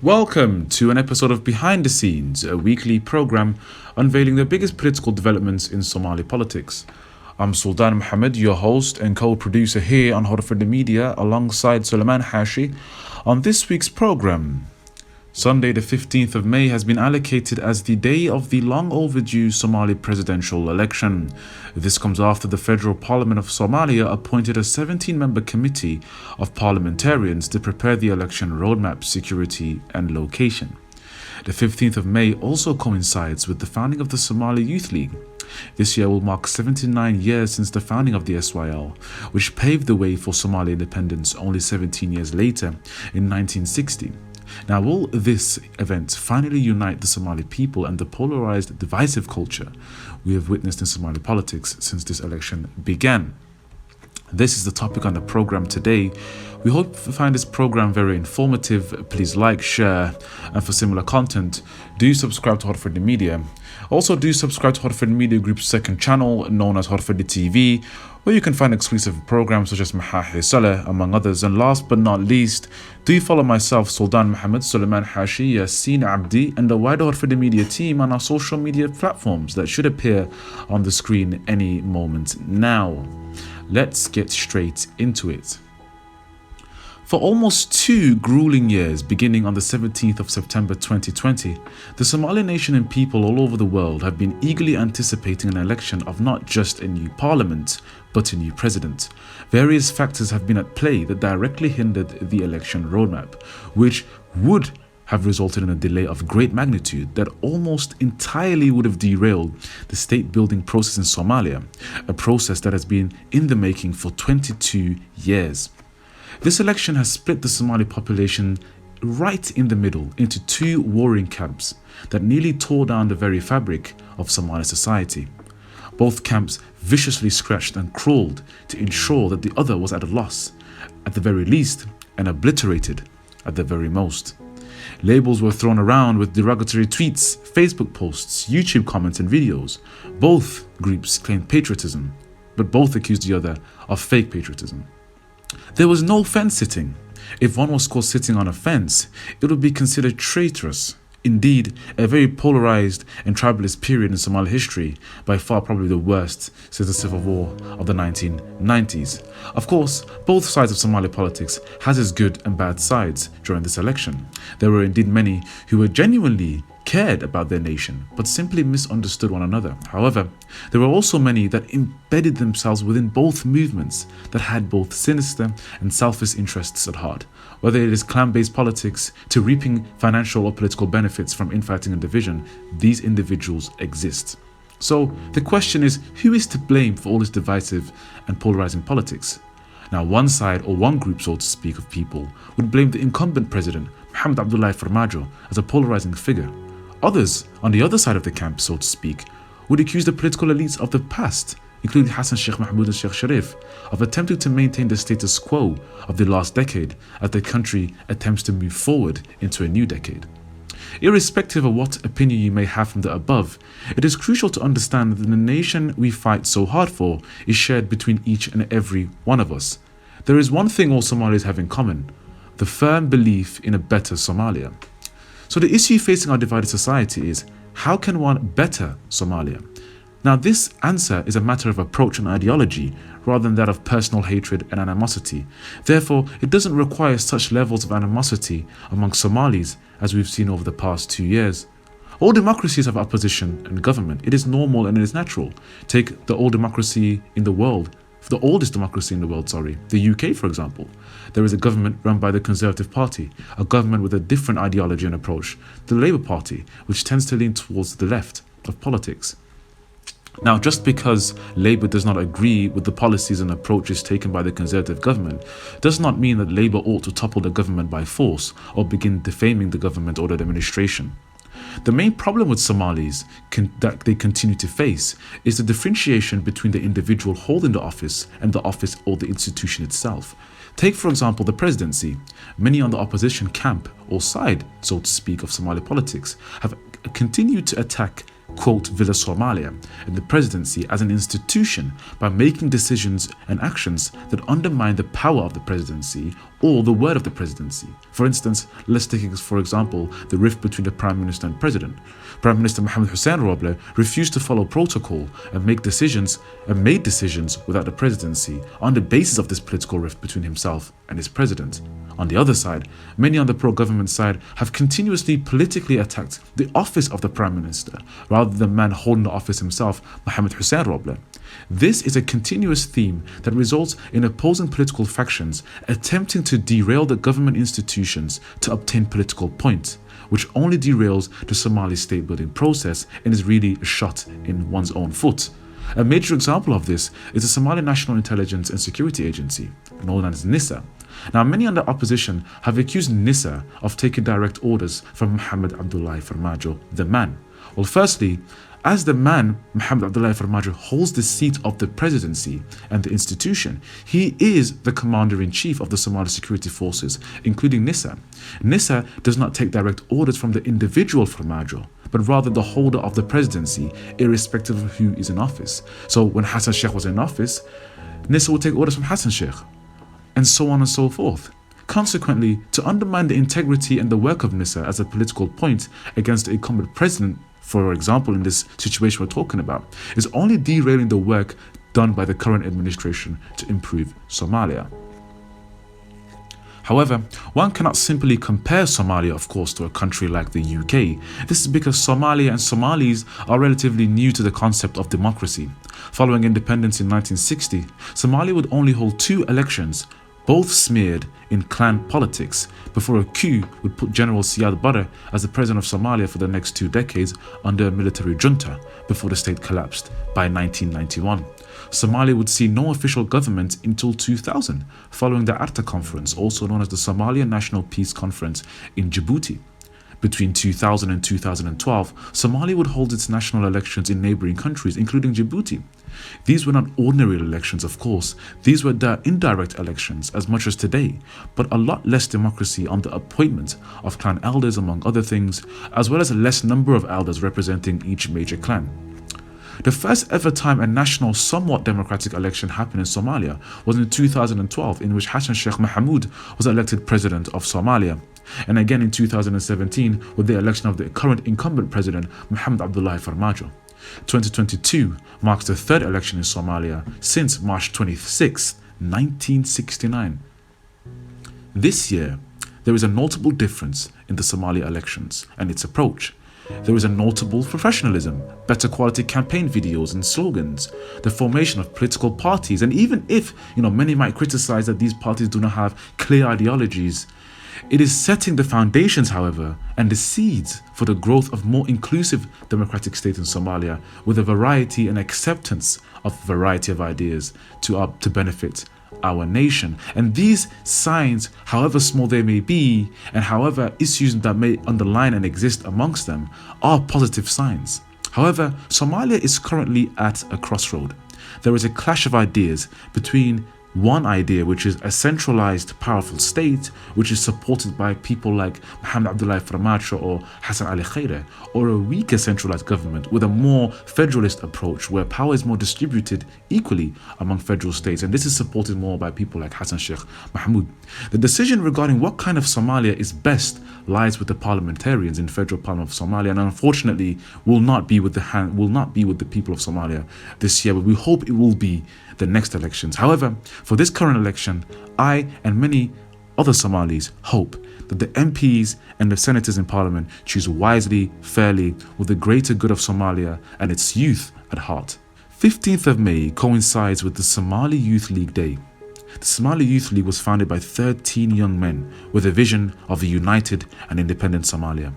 Welcome to an episode of Behind the Scenes, a weekly program unveiling the biggest political developments in Somali politics. I'm Sultan Mohammed, your host and co-producer here on Wararka Media alongside Suleiman Hashi. On this week's program, Sunday the 15th of May has been allocated as the day of the long overdue Somali presidential election. This comes after the Federal Parliament of Somalia appointed a 17-member committee of parliamentarians to prepare the election roadmap, security and location. The 15th of May also coincides with the founding of the Somali Youth League. This year will mark 79 years since the founding of the SYL, which paved the way for Somali independence only 17 years later in 1960. Now, will this event finally unite the Somali people and the polarized, divisive culture we have witnessed in Somali politics since this election began? This is the topic on the program today. We hope you find this program very informative. Please like, share, and for similar content, do subscribe to Wararka Media. Also, do subscribe to Wararka Media Group's second channel, known as Wararka TV, where you can find exclusive programs such as Mahahi Saleh, among others. And last but not least, do follow myself, Sultan Mohammed, Suleiman Hashi, Yassine Abdi, and the wider Wararka Media team on our social media platforms that should appear on the screen any moment now. Let's get straight into it. For almost 2 grueling years, beginning on the 17th of September 2020, the Somali nation and people all over the world have been eagerly anticipating an election of not just a new parliament, but a new president. Various factors have been at play that directly hindered the election roadmap, which would have resulted in a delay of great magnitude that almost entirely would have derailed the state-building process in Somalia, a process that has been in the making for 22 years. This election has split the Somali population right in the middle into 2 warring camps that nearly tore down the very fabric of Somali society. Both camps viciously scratched and crawled to ensure that the other was at a loss, at the very least, and obliterated at the very most. Labels were thrown around with derogatory tweets, Facebook posts, YouTube comments and videos. Both groups claimed patriotism, but both accused the other of fake patriotism. There was no fence sitting. If one was caught sitting on a fence, it would be considered traitorous. Indeed, a very polarized and tribalist period in Somali history, by far probably the worst since the civil war of the 1990s. Of course, both sides of Somali politics has its good and bad sides during this election. There were indeed many who were genuinely cared about their nation, but simply misunderstood one another. However, there were also many that embedded themselves within both movements that had both sinister and selfish interests at heart. Whether it is clan-based politics to reaping financial or political benefits from infighting and division, these individuals exist. So the question is, who is to blame for all this divisive and polarizing politics? Now, one side or one group, so to speak, of people would blame the incumbent president, Mohamed Abdullahi Farmajo, as a polarizing figure. Others, on the other side of the camp, so to speak, would accuse the political elites of the past, including Hassan Sheikh Mahmoud and Sheikh Sharif, of attempting to maintain the status quo of the last decade as the country attempts to move forward into a new decade. Irrespective of what opinion you may have from the above, it is crucial to understand that the nation we fight so hard for is shared between each and every one of us. There is one thing all Somalis have in common: the firm belief in a better Somalia. So the issue facing our divided society is, how can one better Somalia? Now, this answer is a matter of approach and ideology rather than that of personal hatred and animosity. Therefore, it doesn't require such levels of animosity among Somalis as we've seen over the past 2 years. All democracies have opposition and government. It is normal and it is natural. Take the old democracy in the world, the oldest democracy in the world, the UK, for example. There is a government run by the Conservative Party, a government with a different ideology and approach, the Labour Party, which tends to lean towards the left of politics. Now, just because Labour does not agree with the policies and approaches taken by the Conservative government does not mean that Labour ought to topple the government by force or begin defaming the government or the administration. The main problem with Somalis that they continue to face is the differentiation between the individual holding the office and the office or the institution itself. Take, for example, the presidency. Many on the opposition camp or side, so to speak, of Somali politics have continued to attack quote, Villa Somalia and the presidency as an institution by making decisions and actions that undermine the power of the presidency or the word of the presidency. For instance, let's take, for example, the rift between the Prime Minister and President. Prime Minister Mohamed Hussein Roble refused to follow protocol and made decisions without the presidency on the basis of this political rift between himself and his president. On the other side, many on the pro-government side have continuously politically attacked the office of the Prime Minister rather than the man holding the office himself, Mohamed Hussein Roble. This is a continuous theme that results in opposing political factions attempting to derail the government institutions to obtain political points, which only derails the Somali state building process and is really a shot in one's own foot. A major example of this is the Somali National Intelligence and Security Agency, known as NISA. Now, many on the opposition have accused NISA of taking direct orders from Mohamed Abdullahi Farmajo, the man. Well, firstly, as the man, Mohamed Abdullahi Farmajo, holds the seat of the presidency and the institution, he is the commander-in-chief of the Somali security forces, including NISA. NISA does not take direct orders from the individual Farmajo, but rather the holder of the presidency, irrespective of who is in office. So when Hassan Sheikh was in office, NISA would take orders from Hassan Sheikh, and so on and so forth. Consequently, to undermine the integrity and the work of NISA as a political point against the incumbent president, for example in this situation we're talking about, is only derailing the work done by the current administration to improve Somalia. However, one cannot simply compare Somalia, of course, to a country like the UK. This is because Somalia and Somalis are relatively new to the concept of democracy. Following independence in 1960, Somalia would only hold 2 elections, both smeared in clan politics, before a coup would put General Siad Barre as the president of Somalia for the next 2 decades under a military junta before the state collapsed by 1991. Somalia would see no official government until 2000, following the Arta Conference, also known as the Somalia National Peace Conference in Djibouti. Between 2000 and 2012, Somalia would hold its national elections in neighboring countries, including Djibouti. These were not ordinary elections, of course. These were indirect elections, as much as today, but a lot less democracy on the appointment of clan elders, among other things, as well as a less number of elders representing each major clan. The first ever time a national, somewhat democratic election happened in Somalia was in 2012, in which Hassan Sheikh Mohamud was elected president of Somalia, and again in 2017 with the election of the current incumbent president, Mohamed Abdullahi Farmajo. 2022 marks the 3rd election in Somalia since March 26, 1969. This year, there is a notable difference in the Somalia elections and its approach. There is a notable professionalism, better quality campaign videos and slogans, the formation of political parties, and even if many might criticize that these parties do not have clear ideologies, it is setting the foundations, however, and the seeds for the growth of more inclusive democratic state in Somalia, with a variety and acceptance of a variety of ideas to benefit our nation. And these signs, however small they may be, and however issues that may underline and exist amongst them, are positive signs. However, Somalia is currently at a crossroad. There is a clash of ideas between one idea, which is a centralized, powerful state, which is supported by people like Mohamed Abdullahi Farmajo or Hassan Ali Khaire, or a weaker centralized government with a more federalist approach where power is more distributed equally among federal states, and this is supported more by people like Hassan Sheikh Mohamud. The decision regarding what kind of Somalia is best lies with the parliamentarians in Federal Parliament of Somalia, and unfortunately will not be with the people of Somalia this year, but we hope it will be the next elections. However, for this current election, I and many other Somalis hope that the MPs and the senators in Parliament choose wisely, fairly, with the greater good of Somalia and its youth at heart. 15th of May coincides with the Somali Youth League Day. The Somali Youth League was founded by 13 young men with a vision of a united and independent Somalia,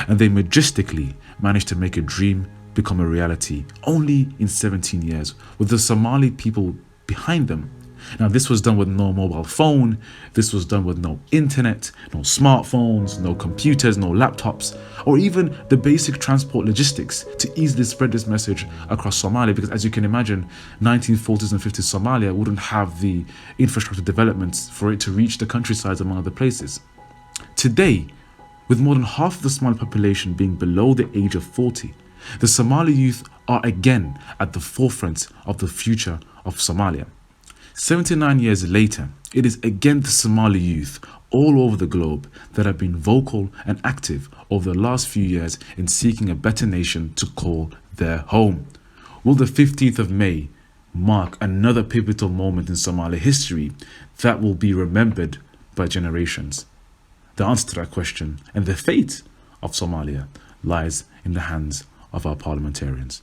and they majestically managed to make a dream become a reality only in 17 years, with the Somali people behind them. Now, this was done with no mobile phone, this was done with no internet, no smartphones, no computers, no laptops, or even the basic transport logistics to easily spread this message across Somalia, because as you can imagine, 1940s and 50s Somalia wouldn't have the infrastructure developments for it to reach the countrysides among other places. Today, with more than half of the Somali population being below the age of 40, The Somali youth are again at the forefront of the future of Somalia. 79 years later, it is again the Somali youth all over the globe that have been vocal and active over the last few years in seeking a better nation to call their home. Will the 15th of May mark another pivotal moment in Somali history that will be remembered by generations? The answer to that question and the fate of Somalia lies in the hands of our parliamentarians.